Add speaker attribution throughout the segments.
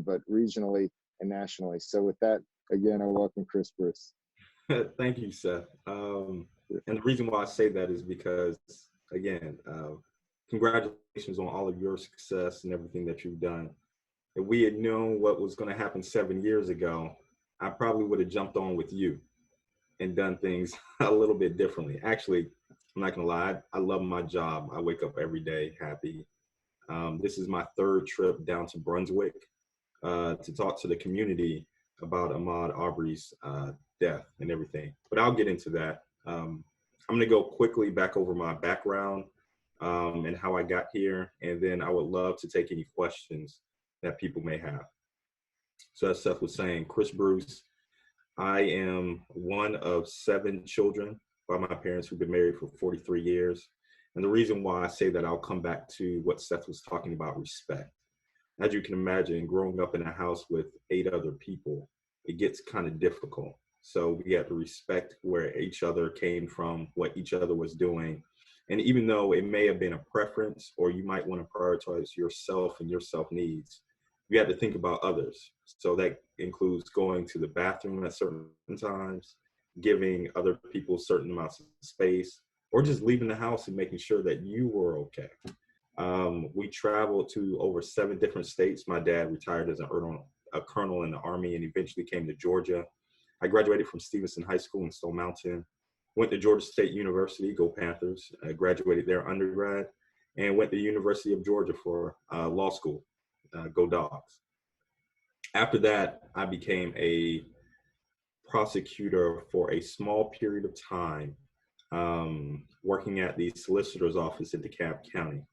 Speaker 1: but regionally and nationally. So with that, again, I welcome Chris Bruce.
Speaker 2: Thank you, Seth. And the reason why I say that is because, again, congratulations on all of your success and everything that you've done. If we had known what was going to happen 7 years ago, I probably would have jumped on with you and done things a little bit differently. Actually, I'm not going to lie, I love my job. I wake up every day happy. This is my third trip down to Brunswick to talk to the community about Ahmaud Arbery's death and everything. But I'll get into that. I'm going to go quickly back over my background and how I got here, and then I would love to take any questions that people may have. So as Seth was saying, Chris Bruce, I am one of 7 children by my parents who've been married for 43 years. And the reason why I say that, I'll come back to what Seth was talking about, respect. As you can imagine, growing up in a house with 8 other people, it gets kind of difficult. So we have to respect where each other came from, what each other was doing. And even though it may have been a preference, or you might want to prioritize yourself and your self needs, you have to think about others. So that includes going to the bathroom at certain times, giving other people certain amounts of space, or just leaving the house and making sure that you were okay. We traveled to over 7 different states. My dad retired as a colonel in the Army and eventually came to Georgia. I graduated from Stevenson High School in Stone Mountain, went to Georgia State University, go Panthers. I graduated there undergrad, and went to the University of Georgia for law school, go Dogs. After that, I became a prosecutor for a small period of time, working at the solicitor's office in DeKalb County.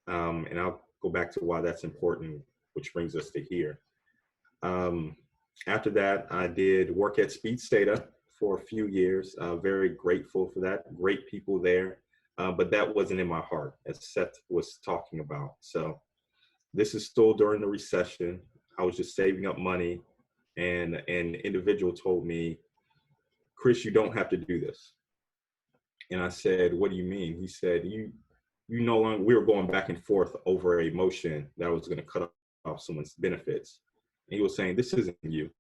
Speaker 2: And I'll go back to why that's important, which brings us to here. After that, I did work at Speed Stata for a few years. Very grateful for that. Great people there. But that wasn't in my heart, as Seth was talking about. So this is still during the recession. I was just saving up money, and an individual told me, Chris, you don't have to do this. And I said, what do you mean? He said, you no longer, we were going back and forth over a motion that was going to cut off someone's benefits. And he was saying, this isn't you.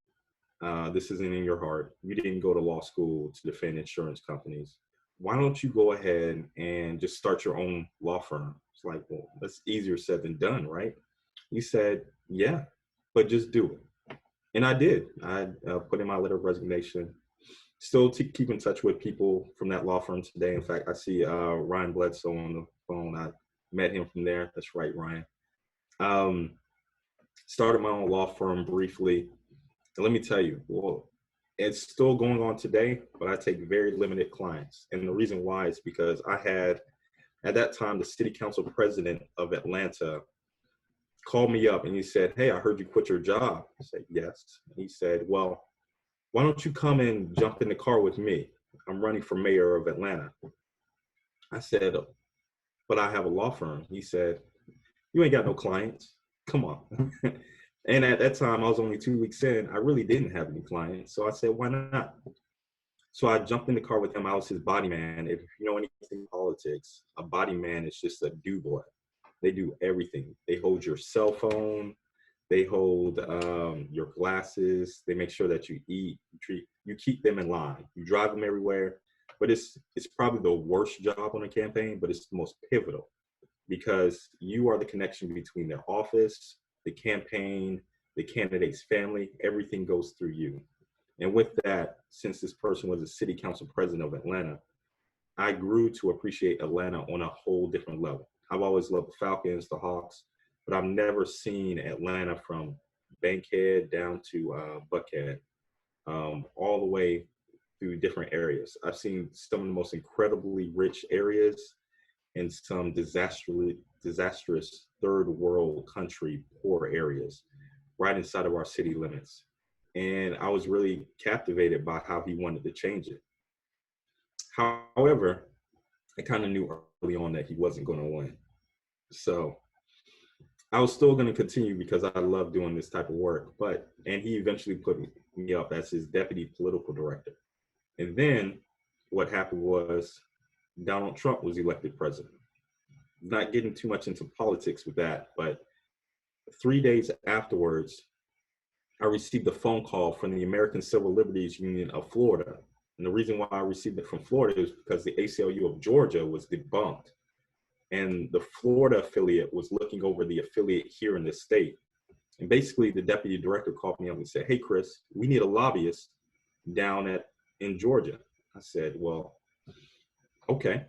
Speaker 2: This isn't in your heart. You didn't go to law school to defend insurance companies. Why don't you go ahead and just start your own law firm? It's like, well, that's easier said than done, right? He said, yeah, but just do it. And I did. I put in my letter of resignation. Still keep in touch with people from that law firm today. In fact, I see Ryan Bledsoe on the phone. I met him from there. That's right, Ryan. Started my own law firm briefly. And let me tell you, well, it's still going on today, but I take very limited clients. And the reason why is because I had, at that time, the city council president of Atlanta called me up and he said, hey, I heard you quit your job. I said, yes. And he said, well, why don't you come and jump in the car with me? I'm running for mayor of Atlanta. I said, but I have a law firm. He said, you ain't got no clients. Come on. And at that time, I was only 2 weeks in. I really didn't have any clients. So I said, why not? So I jumped in the car with him. I was his body man. If you know anything in politics, a body man is just a do-boy. They do everything. They hold your cell phone. They hold your glasses. They make sure that you eat. You keep them in line. You drive them everywhere. But it's probably the worst job on a campaign, but it's the most pivotal because you are the connection between their office, the campaign, the candidate's family. Everything goes through you. And with that, since this person was a city council president of Atlanta, I grew to appreciate Atlanta on a whole different level. I've always loved the Falcons, the Hawks, but I've never seen Atlanta from Bankhead down to Buckhead, all the way through different areas. I've seen some of the most incredibly rich areas and some disastrous third world country poor areas right inside of our city limits. And I was really captivated by how he wanted to change it. However, I kind of knew early on that he wasn't going to win. So I was still going to continue because I love doing this type of work. And he eventually put me up as his deputy political director. And then what happened was Donald Trump was elected president. Not getting too much into politics with that, but 3 days afterwards, I received a phone call from the American Civil Liberties Union of Florida. And the reason why I received it from Florida is because the ACLU of Georgia was debunked. And the Florida affiliate was looking over the affiliate here in the state. And basically the deputy director called me up and said, "Hey, Chris, we need a lobbyist down in Georgia." I said, "Well, okay,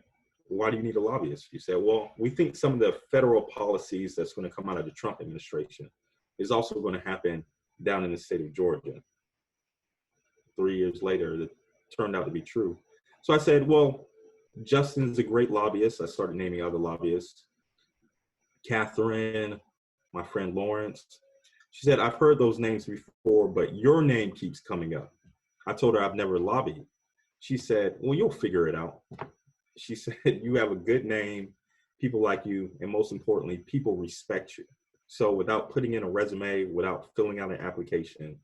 Speaker 2: why do you need a lobbyist?" He said, "Well, we think some of the federal policies that's going to come out of the Trump administration is also going to happen down in the state of Georgia." 3 years later, it turned out to be true. So I said, "Well, Justin's a great lobbyist." I started naming other lobbyists. Catherine, my friend Lawrence. She said, "I've heard those names before, but your name keeps coming up." I told her I've never lobbied. She said, "Well, you'll figure it out." She said, "You have a good name, people like you, and most importantly, people respect you." So without putting in a resume, without filling out an application,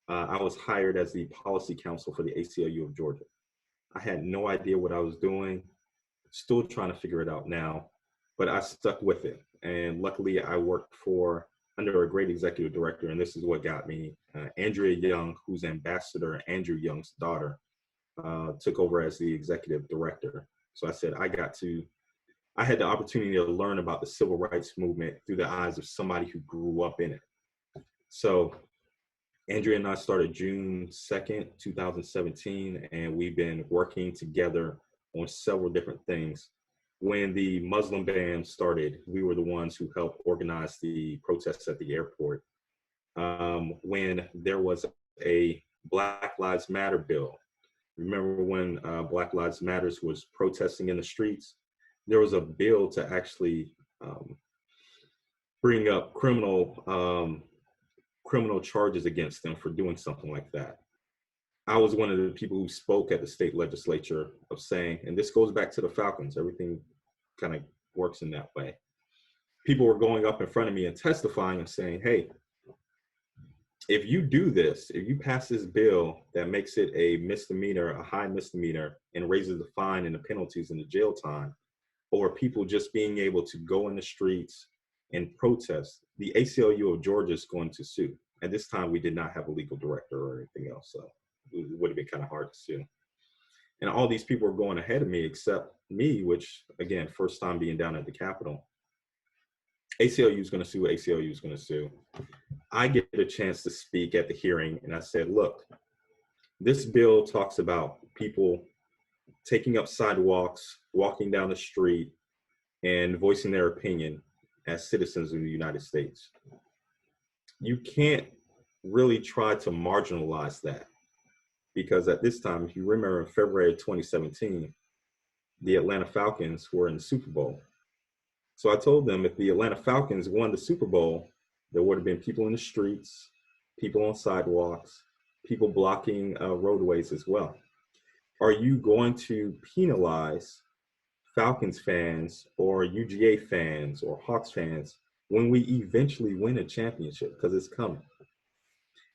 Speaker 2: I was hired as the policy counsel for the ACLU of Georgia. I had no idea what I was doing, still trying to figure it out now, but I stuck with it. And luckily I worked under a great executive director, and this is what got me. Andrea Young, who's Ambassador Andrew Young's daughter, took over as the executive director. So I said, I had the opportunity to learn about the civil rights movement through the eyes of somebody who grew up in it. So Andrea and I started June 2nd, 2017, and we've been working together on several different things. When the Muslim ban started, we were the ones who helped organize the protests at the airport. When there was a Black Lives Matter bill, remember when Black Lives Matters was protesting in the streets? There was a bill to actually bring up criminal charges against them for doing something like that. I was one of the people who spoke at the state legislature of saying, and this goes back to the Falcons, everything kind of works in that way. People were going up in front of me and testifying and saying, "Hey, if you do this, if you pass this bill that makes it a misdemeanor, a high misdemeanor, and raises the fine and the penalties and the jail time, or people just being able to go in the streets and protest, the ACLU of Georgia is going to sue." At this time, we did not have a legal director or anything else, so it would have been kind of hard to sue. And all these people were going ahead of me except me, which, again, first time being down at the Capitol. ACLU is going to sue, ACLU is going to sue. I get a chance to speak at the hearing, and I said, "Look, this bill talks about people taking up sidewalks, walking down the street, and voicing their opinion as citizens of the United States. You can't really try to marginalize that, because at this time, if you remember in February of 2017, the Atlanta Falcons were in the Super Bowl. So I told them if the Atlanta Falcons won the Super Bowl, there would have been people in the streets, people on sidewalks, people blocking roadways as well. Are you going to penalize Falcons fans or UGA fans or Hawks fans when we eventually win a championship? Because it's coming."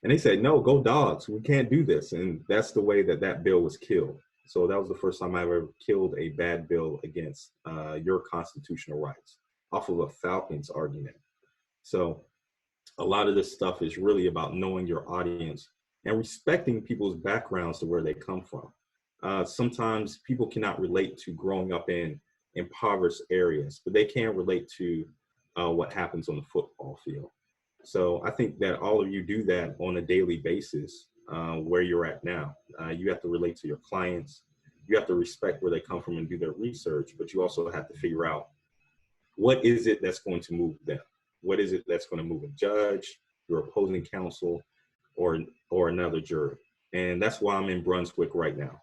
Speaker 2: And they said, "No, go Dogs. We can't do this." And that's the way that bill was killed. So that was the first time I ever killed a bad bill against your constitutional rights off of a Falcons argument. So a lot of this stuff is really about knowing your audience and respecting people's backgrounds to where they come from. Sometimes people cannot relate to growing up in impoverished areas, but they can relate to what happens on the football field. So I think that all of you do that on a daily basis where you're at now. You have to relate to your clients. You have to respect where they come from and do their research, but you also have to figure out what is it that's going to move them? What is it that's going to move a judge, your opposing counsel, or another jury? And that's why I'm in Brunswick right now.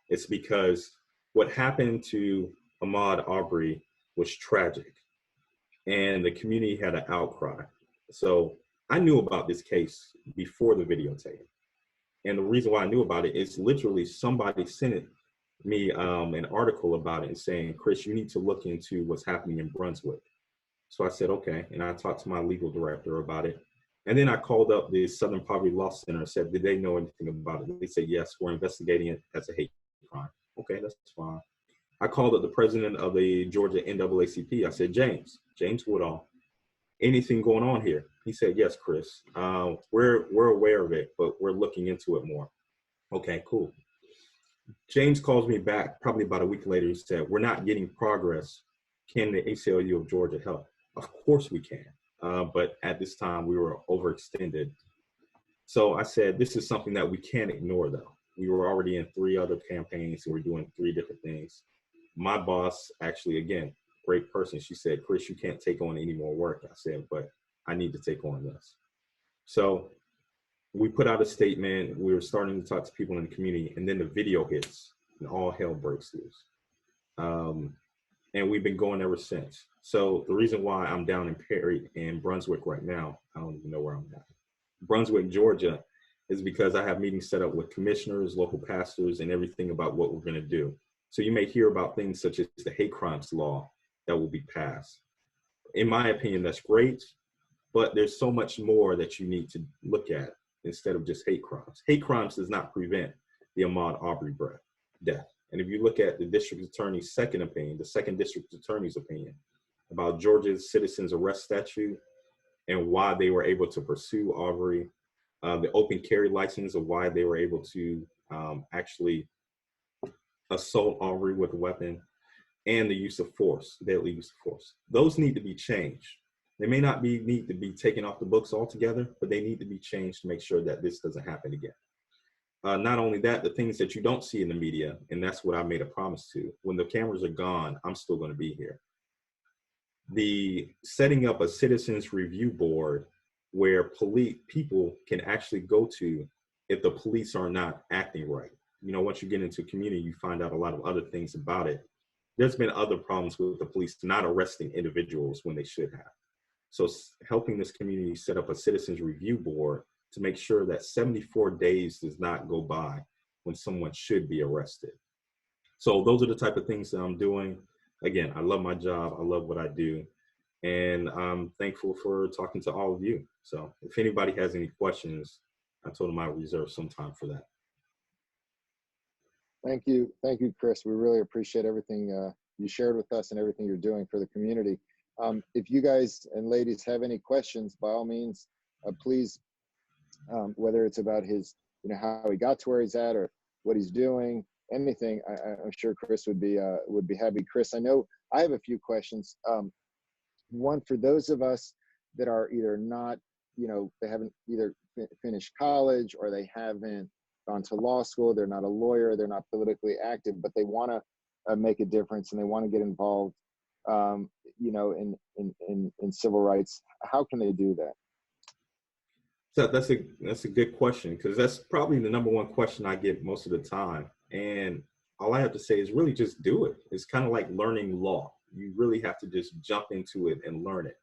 Speaker 2: It's because what happened to Ahmaud Arbery was tragic, and the community had an outcry. So I knew about this case before the videotape. And the reason why I knew about it is literally somebody sent me an article about it and saying, "Chris, you need to look into what's happening in Brunswick." So I said, okay. And I talked to my legal director about it. And then I called up the Southern Poverty Law Center and said, did they know anything about it? They said, yes, we're investigating it as a hate crime. Okay, that's fine. I called up the president of the Georgia NAACP. I said, James Woodall, anything going on here? He said, yes, Chris, we're aware of it, but we're looking into it more. Okay, cool. James calls me back probably about a week later. He said, we're not getting progress. Can the ACLU of Georgia help? Of course we can. But at this time, we were overextended. So I said, this is something that we can't ignore, though. We were already in 3 other campaigns, and we're doing 3 different things. My boss, actually, again, great person, she said, Chris, you can't take on any more work. I said, but I need to take on this. So we put out a statement. We were starting to talk to people in the community, and then the video hits, and all hell breaks loose. And we've been going ever since. So the reason why I'm down in Perry and Brunswick right now, I don't even know where I'm at, Brunswick, Georgia, is because I have meetings set up with commissioners, local pastors, and everything about what we're going to do. So you may hear about things such as the hate crimes law that will be passed. In my opinion, that's great, but there's so much more that you need to look at instead of just hate crimes. Hate crimes does not prevent the Ahmaud Arbery death. And if you look at the district attorney's second opinion, the second district attorney's opinion about Georgia's citizens arrest statute and why they were able to pursue Arbery, the open carry license of why they were able to actually assault Arbery with a weapon, and the use of force, deadly use of force. Those need to be changed. They may not need to be taken off the books altogether, but they need to be changed to make sure that this doesn't happen again. Not only that, the things that you don't see in the media, and that's what I made a promise to, when the cameras are gone, I'm still going to be here. The setting up a citizens review board where people can actually go to if the police are not acting right. You know, once you get into community, you find out a lot of other things about it. There's been other problems with the police not arresting individuals when they should have. So helping this community set up a citizens review board to make sure that 74 days does not go by when someone should be arrested. So those are the type of things that I'm doing. Again, I love my job. I love what I do. And I'm thankful for talking to all of you. So if anybody has any questions, I told them I would reserve some time for that.
Speaker 1: Thank you, Chris. We really appreciate everything you shared with us and everything you're doing for the community. If you guys and ladies have any questions, by all means, please, whether it's about his, how he got to where he's at or what he's doing, anything, I'm sure Chris would be happy. Chris, I know I have a few questions. One, for those of us that are either not, they haven't either finished college or they haven't gone to law school, they're not a lawyer, they're not politically active, but they want to make a difference and they want to get involved, in civil rights. How can they do that?
Speaker 2: So that's a good question, because that's probably the number one question I get most of the time. And all I have to say is really just do it. It's kind of like learning law. You really have to just jump into it and learn it.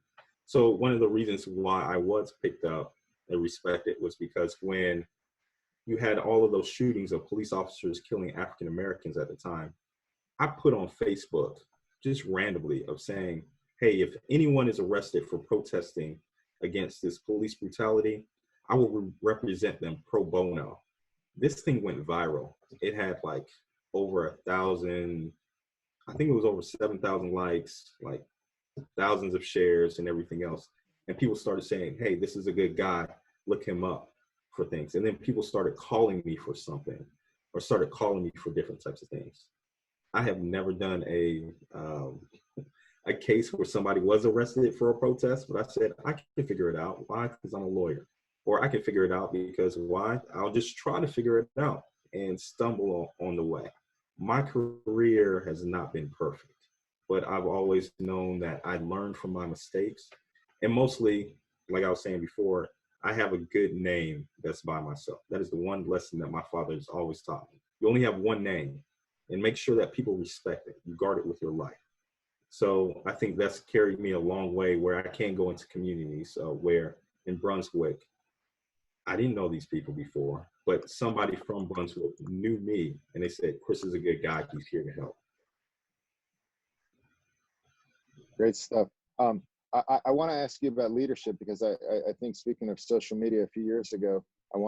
Speaker 2: So one of the reasons why I was picked up and respected was because when you had all of those shootings of police officers killing African Americans at the time, I put on Facebook just randomly of saying, hey, if anyone is arrested for protesting against this police brutality, I will represent them pro bono. This thing went viral. It had like over 1,000, I think it was over 7,000 likes, like thousands of shares and everything else. And people started saying, hey, this is a good guy, look him up for things. And then people started calling me for something or started calling me for different types of things. I have never done a case where somebody was arrested for a protest, but I said, I can figure it out. Why? Because I'm a lawyer. Or I can figure it out because why? I'll just try to figure it out and stumble on the way. My career has not been perfect, but I've always known that I learned from my mistakes. And mostly, like I was saying before, I have a good name that's by myself. That is the one lesson that my father has always taught me. You only have one name, and make sure that people respect it. You guard it with your life. So I think that's carried me a long way where I can go into communities where in Brunswick, I didn't know these people before, but somebody from Brunswick knew me and they said, Chris is a good guy. He's here to help.
Speaker 1: Great stuff. I want to ask you about leadership because I think, speaking of social media, a few years ago, I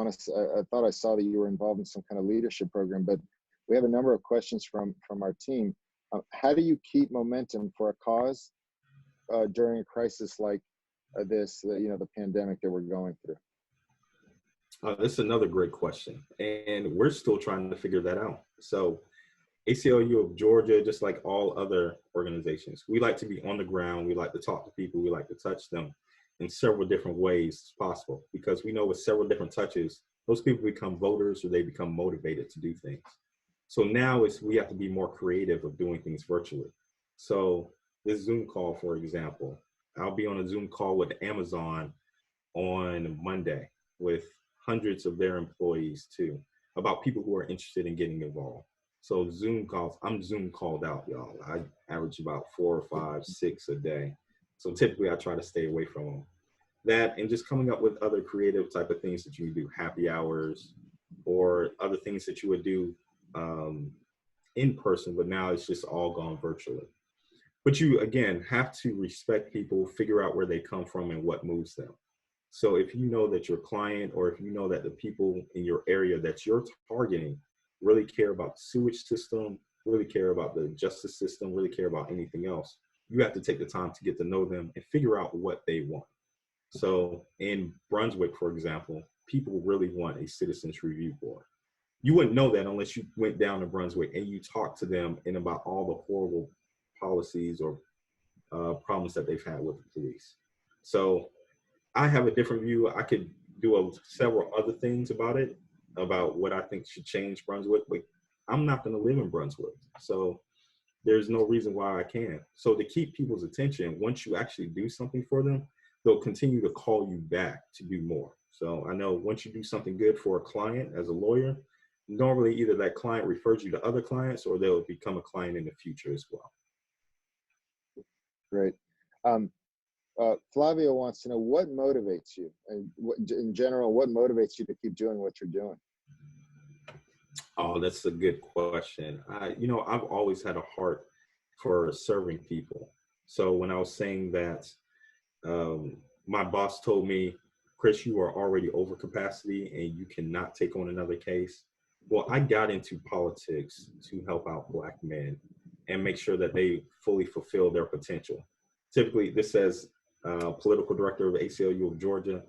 Speaker 1: thought I saw that you were involved in some kind of leadership program, but we have a number of questions from our team. How do you keep momentum for a cause during a crisis like the pandemic that we're going through?
Speaker 2: This is another great question, and we're still trying to figure that out. So ACLU of Georgia, just like all other organizations, we like to be on the ground. We like to talk to people. We like to touch them in several different ways as possible, because we know with several different touches, those people become voters or they become motivated to do things. So now we have to be more creative of doing things virtually. So this Zoom call, for example, I'll be on a Zoom call with Amazon on Monday with hundreds of their employees too, about people who are interested in getting involved. So Zoom calls, I'm Zoom called out, y'all. I average about 4 or 5, 6 a day. So typically I try to stay away from them. That and just coming up with other creative type of things that you do, happy hours or other things that you would do in person, but now it's just all gone virtually. But you, again, have to respect people, figure out where they come from and what moves them. So if you know that your client, or if you know that the people in your area that you're targeting really care about the sewage system, really care about the justice system, really care about anything else, you have to take the time to get to know them and figure out what they want. So in Brunswick, for example, people really want a citizens review board. You wouldn't know that unless you went down to Brunswick and you talked to them and about all the horrible policies or problems that they've had with the police. So I have a different view. I could do several other things about it, about what I think should change Brunswick, but I'm not going to live in Brunswick. So there's no reason why I can. So to keep people's attention, once you actually do something for them, they'll continue to call you back to do more. So I know once you do something good for a client as a lawyer, normally either that client refers you to other clients or they'll become a client in the future as well.
Speaker 1: Great. Flavio wants to know what motivates you, and in general, what motivates you to keep doing what you're doing?
Speaker 2: Oh, that's a good question. I've always had a heart for serving people. So when I was saying that, my boss told me, Chris, you are already over capacity and you cannot take on another case. Well, I got into politics to help out Black men and make sure that they fully fulfill their potential. Typically, this says political director of ACLU of Georgia.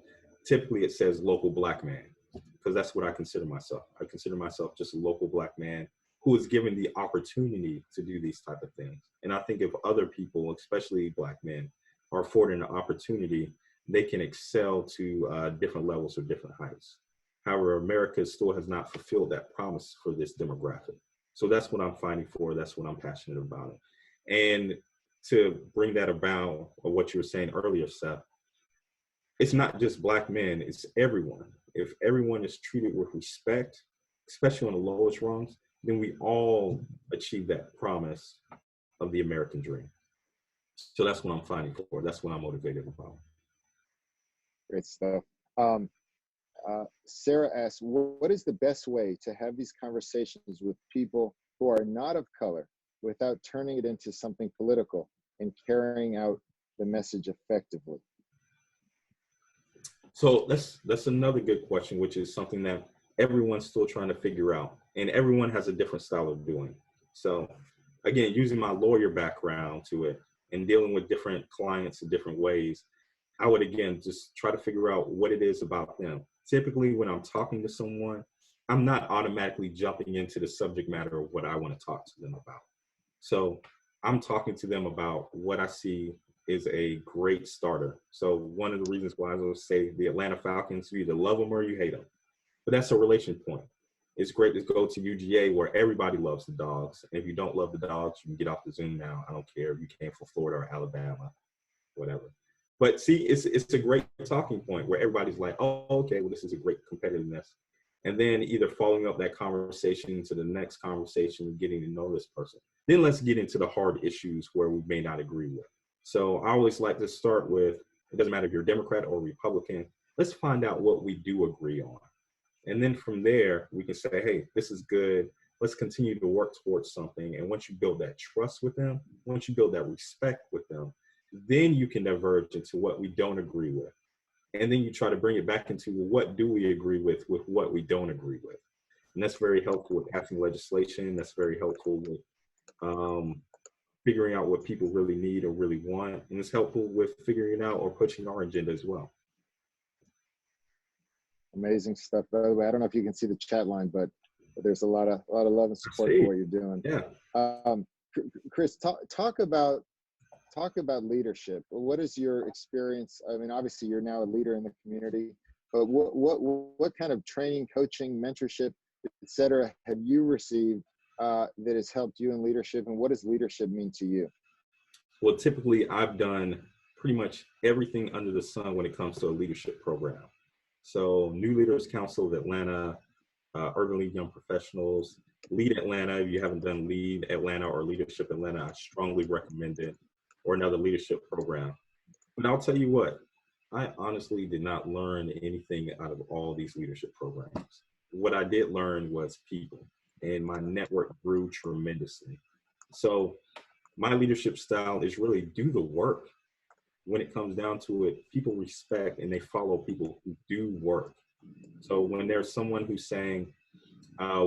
Speaker 2: Typically, it says local Black man, because that's what I consider myself. I consider myself just a local Black man who is given the opportunity to do these type of things. And I think if other people, especially Black men, are afforded an opportunity, they can excel to different levels or different heights. However, America still has not fulfilled that promise for this demographic. So that's what I'm fighting for. That's what I'm passionate about. And to bring that about, or what you were saying earlier, Seth, it's not just Black men, it's everyone. If everyone is treated with respect, especially on the lowest rungs, then we all achieve that promise of the American dream. So that's what I'm fighting for. That's what I'm motivated about.
Speaker 1: Great stuff. Sarah asks, what is the best way to have these conversations with people who are not of color without turning it into something political and carrying out the message effectively?
Speaker 2: So that's another good question, which is something that everyone's still trying to figure out, and everyone has a different style of doing. So again, using my lawyer background to it and dealing with different clients in different ways, I would again just try to figure out what it is about them. Typically, when I'm talking to someone, I'm not automatically jumping into the subject matter of what I want to talk to them about. So I'm talking to them about what I see is a great starter. So one of the reasons why I will say the Atlanta Falcons, you either love them or you hate them. But that's a relation point. It's great to go to UGA where everybody loves the Dogs. And if you don't love the Dogs, you can get off the Zoom now. I don't care if you came from Florida or Alabama, whatever. But see, it's a great talking point where everybody's like, oh, okay, well, this is a great competitiveness. And then either following up that conversation to the next conversation, getting to know this person. Then let's get into the hard issues where we may not agree with. So I always like to start with, it doesn't matter if you're a Democrat or Republican, let's find out what we do agree on. And then from there, we can say, hey, this is good. Let's continue to work towards something. And once you build that trust with them, once you build that respect with them, then you can diverge into what we don't agree with. And then you try to bring it back into what do we agree with what we don't agree with. And that's very helpful with passing legislation. That's very helpful with figuring out what people really need or really want, and it's helpful with figuring out or pushing our agenda as well.
Speaker 1: Amazing stuff. By the way, I don't know if you can see the chat line, but there's a lot of love and
Speaker 2: I
Speaker 1: support for
Speaker 2: see.
Speaker 1: what you're doing.
Speaker 2: Yeah.
Speaker 1: Chris, talk about leadership. What is your experience? I mean, obviously you're now a leader in the community, but what kind of training, coaching, mentorship, et cetera, have you received that has helped you in leadership, and what does leadership mean to you?
Speaker 2: Well, typically I've done pretty much everything under the sun when it comes to a leadership program. So New Leaders Council of Atlanta, Urban League Young Professionals, Lead Atlanta. If you haven't done Lead Atlanta or Leadership Atlanta, I strongly recommend it, or another leadership program. But I'll tell you what, I honestly did not learn anything out of all these leadership programs. What I did learn was people, and my network grew tremendously. So my leadership style is really do the work. When it comes down to it, people respect and they follow people who do work. So when there's someone who's saying,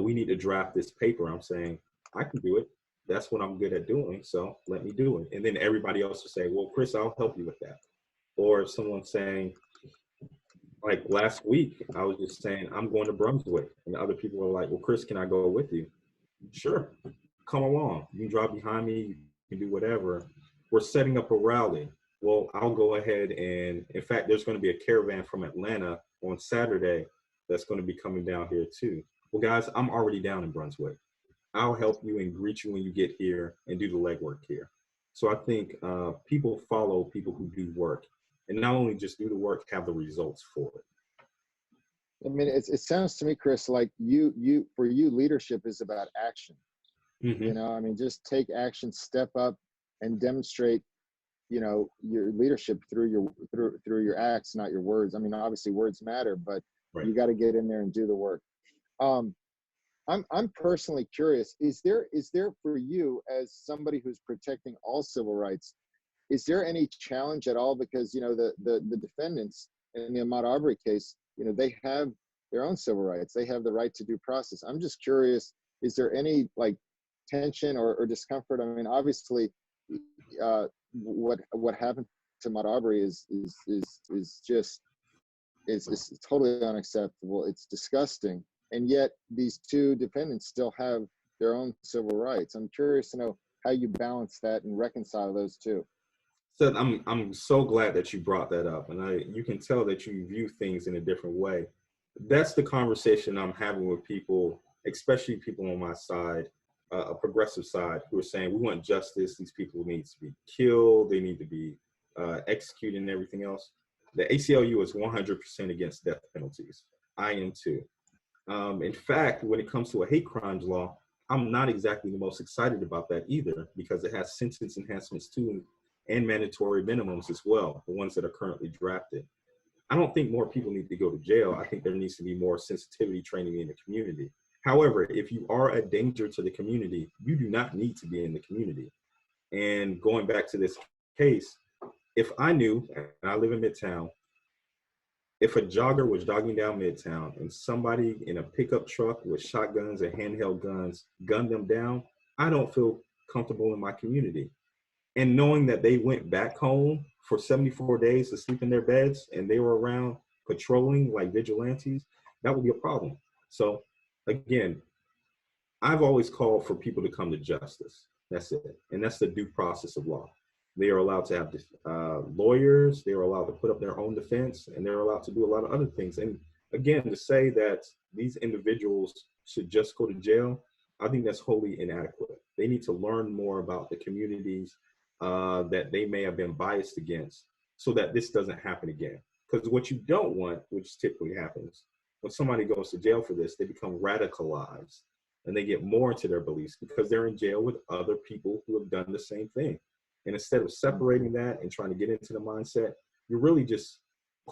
Speaker 2: we need to draft this paper, I'm saying, I can do it. That's what I'm good at doing. So let me do it. And then everybody else will say, well, Chris, I'll help you with that. Or if someone's saying, like last week, I was just saying, I'm going to Brunswick. And other people were like, well, Chris, can I go with you? Sure, come along. You can drive behind me, you can do whatever. We're setting up a rally. Well, I'll go ahead and, in fact, there's going to be a caravan from Atlanta on Saturday that's going to be coming down here too. Well, guys, I'm already down in Brunswick. I'll help you and greet you when you get here and do the legwork here. So I think people follow people who do work, and not only just do the work, have the results for it.
Speaker 1: I mean, it sounds to me, Chris, like for you, leadership is about action.
Speaker 2: Mm-hmm.
Speaker 1: You know, I mean, just take action, step up, and demonstrate, you know, your leadership through your acts, not your words. I mean, obviously words matter, but
Speaker 2: Right.
Speaker 1: you got to get in there and do the work. I'm personally curious, is there for you, as somebody who's protecting all civil rights, is there any challenge at all? Because, you know, the defendants in the Ahmaud Arbery case, you know, they have their own civil rights. They have the right to due process. I'm just curious, is there any like tension or discomfort? I mean, obviously, what happened to Ahmaud Arbery is just totally unacceptable. It's disgusting, and yet these two defendants still have their own civil rights. I'm curious to know how you balance that and reconcile those two.
Speaker 2: So I'm so glad that you brought that up, and you can tell that you view things in a different way. That's the conversation I'm having with people, especially people on my side, a progressive side, who are saying we want justice. These people need to be killed. They need to be executed and everything else. The ACLU is 100% against death penalties. I am too. In fact, when it comes to a hate crimes law, I'm not exactly the most excited about that either, because it has sentence enhancements too, and mandatory minimums as well, the ones that are currently drafted. I don't think more people need to go to jail. I think there needs to be more sensitivity training in the community. However, if you are a danger to the community, you do not need to be in the community. And going back to this case, if I knew, and I live in Midtown, if a jogger was jogging down Midtown and somebody in a pickup truck with shotguns and handheld guns gunned them down, I don't feel comfortable in my community. And knowing that they went back home for 74 days to sleep in their beds and they were around patrolling like vigilantes, that would be a problem. So again, I've always called for people to come to justice. That's it. And that's the due process of law. They are allowed to have lawyers. They are allowed to put up their own defense, and they're allowed to do a lot of other things. And again, to say that these individuals should just go to jail, I think that's wholly inadequate. They need to learn more about the communities that they may have been biased against, so that this doesn't happen again. Because what you don't want, which typically happens, when somebody goes to jail for this, they become radicalized and they get more into their beliefs because they're in jail with other people who have done the same thing. And instead of separating that and trying to get into the mindset, you're really just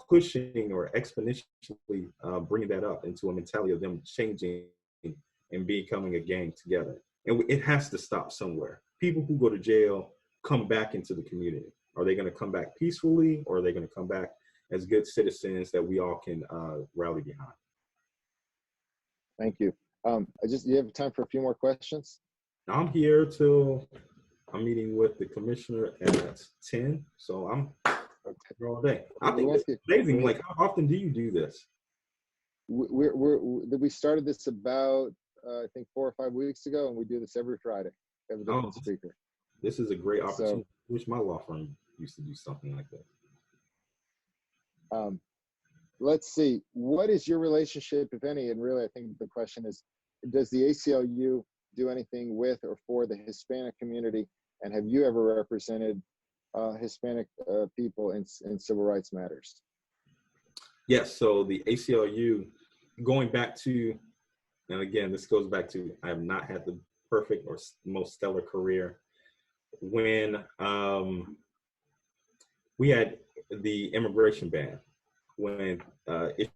Speaker 2: pushing or exponentially bringing that up into a mentality of them changing and becoming a gang together. And it has to stop somewhere. People who go to jail come back into the community. Are they going to come back peacefully, or are they going to come back as good citizens that we all can rally behind?
Speaker 1: Thank you. You have time for a few more questions?
Speaker 2: I'm here till I'm meeting with the commissioner at 10, so I'm here all day. I
Speaker 1: We
Speaker 2: think
Speaker 1: won't
Speaker 2: it's
Speaker 1: get,
Speaker 2: amazing.
Speaker 1: we,
Speaker 2: Like, how often do you do this?
Speaker 1: we started this about, I think 4 or 5 weeks ago, and we do this every Friday. We have a
Speaker 2: Oh,
Speaker 1: different speaker.
Speaker 2: this is a great
Speaker 1: So,
Speaker 2: opportunity. I wish my law firm used to do something like that.
Speaker 1: let's see, what is your relationship, if any? And really, I think the question is, does the ACLU do anything with or for the Hispanic community? And have you ever represented Hispanic people in civil rights matters?
Speaker 2: Yes, so the ACLU, going back to, and again, this goes back to, I have not had the perfect or most stellar career. When we had the immigration ban, when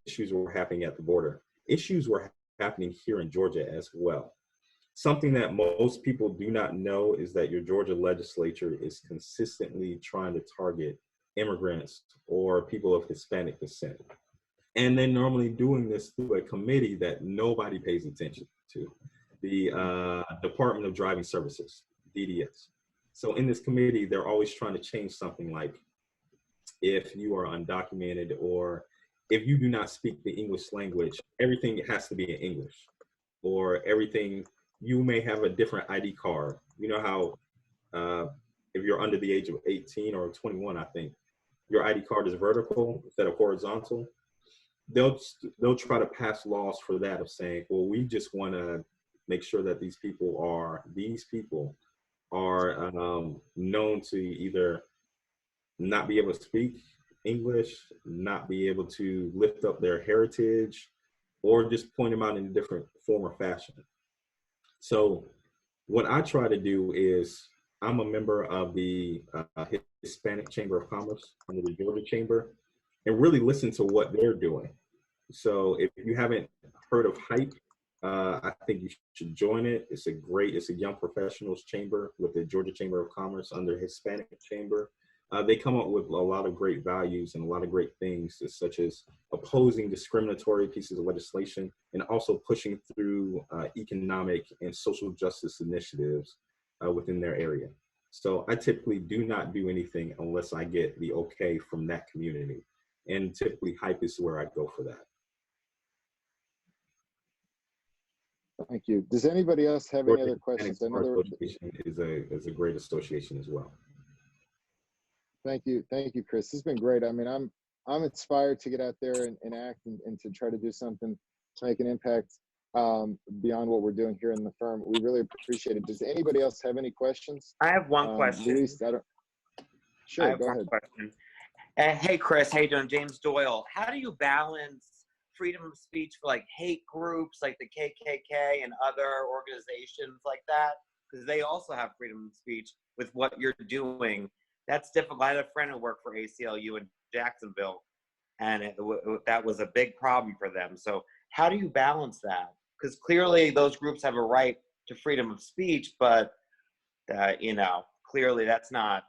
Speaker 2: issues were happening at the border, issues were happening here in Georgia as well. Something that most people do not know is that your Georgia legislature is consistently trying to target immigrants or people of Hispanic descent. And they're normally doing this through a committee that nobody pays attention to, the Department of Driving Services, DDS. So in this committee, they're always trying to change something like, if you are undocumented or if you do not speak the English language, everything has to be in English, or everything, you may have a different ID card. You know how if you're under the age of 18 or 21, I think, your ID card is vertical instead of horizontal. They'll try to pass laws for that, of saying, well, we just want to make sure that these people are known to either not be able to speak English, not be able to lift up their heritage, or just point them out in a different form or fashion. So what I try to do is, I'm a member of the Hispanic Chamber of Commerce under the Georgia Chamber, and really listen to what they're doing. So if you haven't heard of HYPE, I think you should join it. It's a young professionals chamber with the Georgia Chamber of Commerce under Hispanic Chamber. They come up with a lot of great values and a lot of great things, such as opposing discriminatory pieces of legislation and also pushing through economic and social justice initiatives within their area. So I typically do not do anything unless I get the okay from that community. And typically HYPE is where I go for that.
Speaker 1: Thank you. Does anybody else have any other questions?
Speaker 2: Association is a great association as well.
Speaker 1: Thank you, Chris. This has been great. I mean, I'm inspired to get out there and act and to try to do something to make an impact beyond what we're doing here in the firm. We really appreciate it. Does anybody else have any questions?
Speaker 3: I have one question.
Speaker 1: Luis, sure, go ahead.
Speaker 3: Question. Hey, Chris, how you doing? James Doyle. How do you balance freedom of speech for like hate groups like the KKK and other organizations like that? Because they also have freedom of speech with what you're doing. That's difficult. I had a friend who worked for ACLU in Jacksonville, and that was a big problem for them. So how do you balance that? Because clearly those groups have a right to freedom of speech, but you know, clearly that's not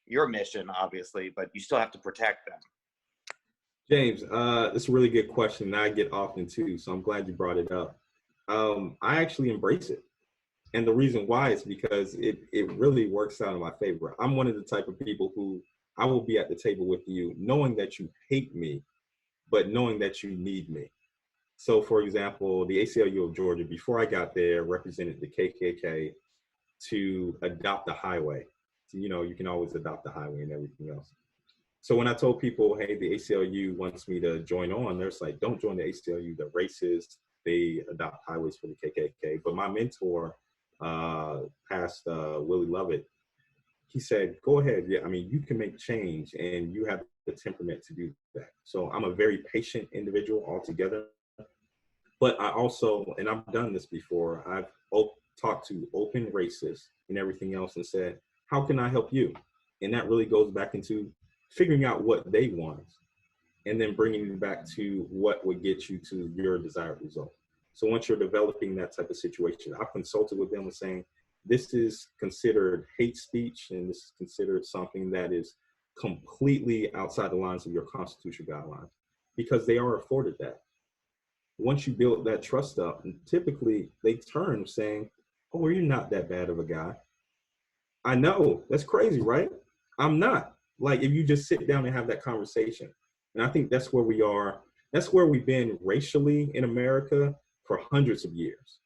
Speaker 3: your mission, obviously, but you still have to protect them.
Speaker 2: James, it's a really good question that I get often too, so I'm glad you brought it up. I actually embrace it. And the reason why is because it really works out in my favor. I'm one of the type of people who, I will be at the table with you knowing that you hate me, but knowing that you need me. So for example, the ACLU of Georgia, before I got there, represented the KKK to adopt the highway. So, you know, you can always adopt the highway and everything else. So when I told people, hey, the ACLU wants me to join on, they're like, don't join the ACLU, they're racist, they adopt highways for the KKK. But my mentor, past Willie Lovett, he said, go ahead. Yeah, I mean, you can make change and you have the temperament to do that. So I'm a very patient individual altogether. But I also, and I've done this before, I've talked to open racists and everything else and said, how can I help you? And that really goes back into figuring out what they want and then bringing it back to what would get you to your desired result. So once you're developing that type of situation, I've consulted with them and saying, this is considered hate speech and this is considered something that is completely outside the lines of your constitutional guidelines, because they are afforded that. Once you build that trust up, and typically they turn saying, oh, well, you're not that bad of a guy. I know, that's crazy, right? I'm not. Like, if you just sit down and have that conversation. And I think that's where we are. That's where we've been racially in America for hundreds of years.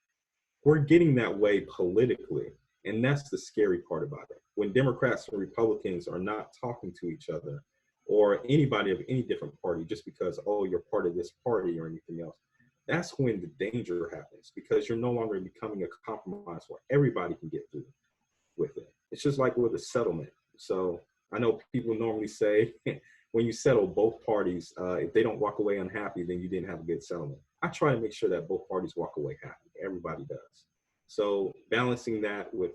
Speaker 2: We're getting that way politically. And that's the scary part about it. When Democrats and Republicans are not talking to each other, or anybody of any different party, just because, oh, you're part of this party or anything else, that's when the danger happens, because you're no longer becoming a compromise where everybody can get through with it. It's just like with a settlement. So I know people normally say when you settle both parties, if they don't walk away unhappy, then you didn't have a good settlement. I try to make sure that both parties walk away happy. Everybody does. So balancing that with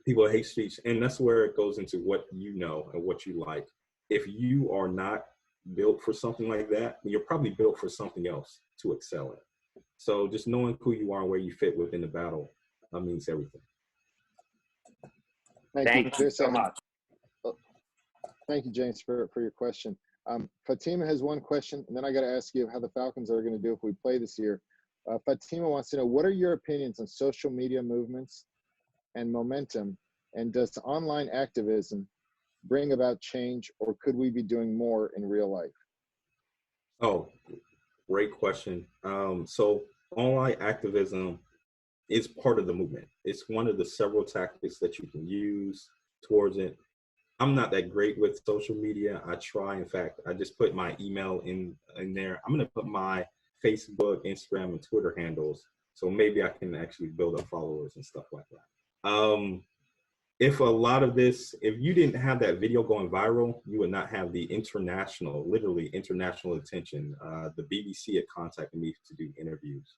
Speaker 2: people hate speech, and that's where it goes into what you know and what you like. If you are not built for something like that, then you're probably built for something else to excel in. So just knowing who you are and where you fit within the battle means everything.
Speaker 1: Thank you, Chris.
Speaker 3: so much.
Speaker 1: Thank you, James, for your question. Fatima has one question, and then I got to ask you how the Falcons are going to do if we play this year. Fatima wants to know, what are your opinions on social media movements and momentum, and does online activism bring about change, or could we be doing more in real life?
Speaker 2: Oh, great question. So online activism is part of the movement. It's one of the several tactics that you can use towards it. I'm not that great with social media. I try. In fact, I just put my email in there. I'm going to put my Facebook, Instagram, and Twitter handles. So maybe I can actually build up followers and stuff like that. If a lot of this, if you didn't have that video going viral, you would not have the international, literally international attention. The BBC had contacted me to do interviews.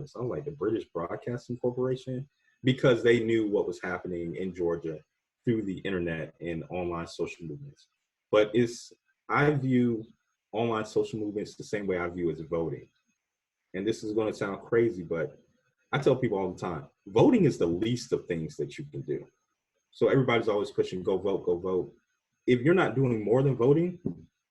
Speaker 2: So I'm like, the British Broadcasting Corporation, because they knew what was happening in Georgia through the internet and online social movements. But I view online social movements the same way I view as voting. And this is going to sound crazy, but I tell people all the time, voting is the least of things that you can do. So everybody's always pushing, go vote, go vote. If you're not doing more than voting,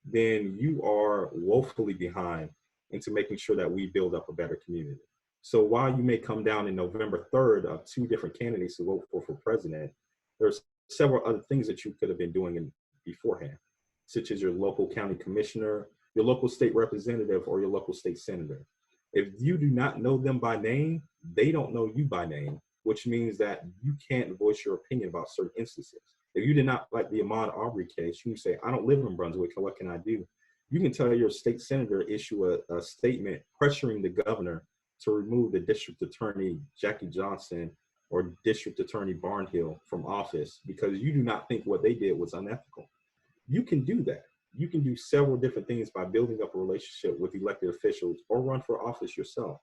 Speaker 2: then you are woefully behind into making sure that we build up a better community. So while you may come down in November 3rd of 2 different candidates to vote for president, there's several other things that you could have been doing beforehand, such as your local county commissioner, your local state representative, or your local state senator. If you do not know them by name, they don't know you by name, which means that you can't voice your opinion about certain instances. If you did not like the Ahmaud Arbery case, you can say, I don't live in Brunswick, what can I do? You can tell your state senator issue a statement pressuring the governor to remove the district attorney, Jackie Johnson, or district attorney Barnhill from office because you do not think what they did was unethical. You can do that. You can do several different things by building up a relationship with elected officials or run for office yourself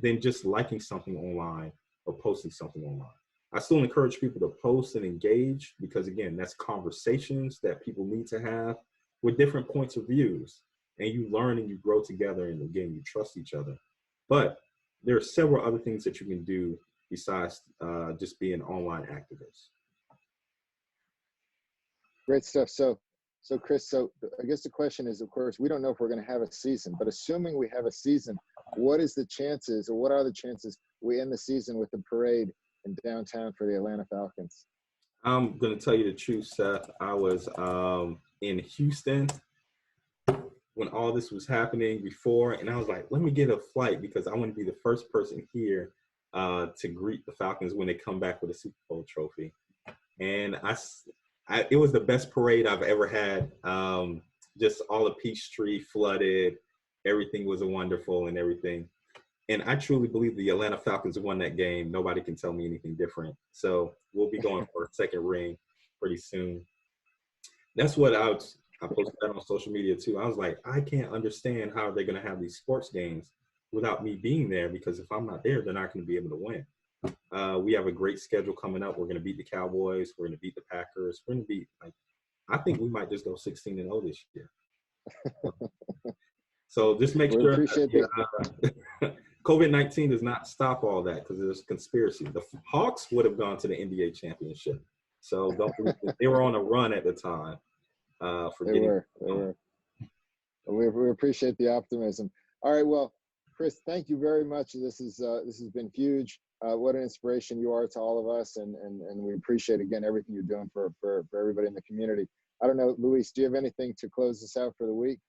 Speaker 2: than just liking something online or posting something online. I still encourage people to post and engage because, again, that's conversations that people need to have with different points of views. And you learn and you grow together, and again, you trust each other. But there are several other things that you can do besides just being online activists.
Speaker 1: Great stuff. So Chris, I guess the question is, of course, we don't know if we're going to have a season, but assuming we have a season, what are the chances we end the season with a parade in downtown for the Atlanta Falcons?
Speaker 2: I'm going to tell you the truth, Seth. I was in Houston when all this was happening before, and I was like, let me get a flight because I want to be the first person here to greet the Falcons when they come back with a Super Bowl trophy. And it was the best parade I've ever had. Just all of Peachtree flooded. Everything was wonderful and everything. And I truly believe the Atlanta Falcons won that game. Nobody can tell me anything different. So we'll be going for a second ring pretty soon. That's what I posted that on social media too. I was like, I can't understand how they're going to have these sports games without me being there, because if I'm not there, they're not going to be able to win. We have a great schedule coming up. We're going to beat the Cowboys. We're going to beat the Packers. We're going to beat, I think we might just go 16-0 this year. So just make sure COVID-19 does not stop all that, because there's conspiracy. The Hawks would have gone to the NBA championship. So don't believe it. They were on a run at the time.
Speaker 1: We appreciate the optimism. All right, well, Chris, thank you very much. This has been huge. What an inspiration you are to all of us, and we appreciate again everything you're doing for everybody in the community. I don't know, Luis, do you have anything to close this out for the week?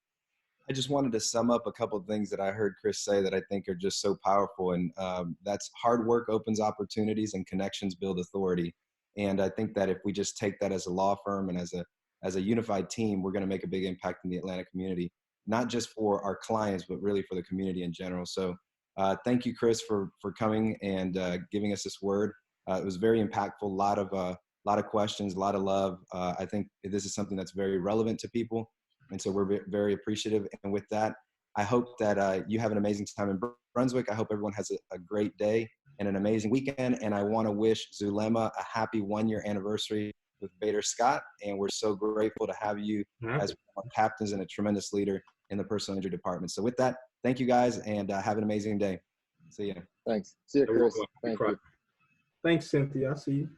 Speaker 4: I just wanted to sum up a couple of things that I heard Chris say that I think are just so powerful. And that's hard work opens opportunities and connections build authority. And I think that if we just take that as a law firm and as a unified team, we're going to make a big impact in the Atlanta community, not just for our clients, but really for the community in general. So thank you, Chris, for coming and giving us this word. It was very impactful, a lot of questions, a lot of love. I think this is something that's very relevant to people. And so we're very appreciative. And with that, I hope that you have an amazing time in Brunswick. I hope everyone has a great day and an amazing weekend. And I want to wish Zulema a happy 1-year anniversary with Bader Scott. And we're so grateful to have you as one of our captains and a tremendous leader in the personal injury department. So with that, thank you guys, and have an amazing day. See you.
Speaker 1: Thanks. See you, Chris. Thank you.
Speaker 2: Thanks, Cynthia. I see you.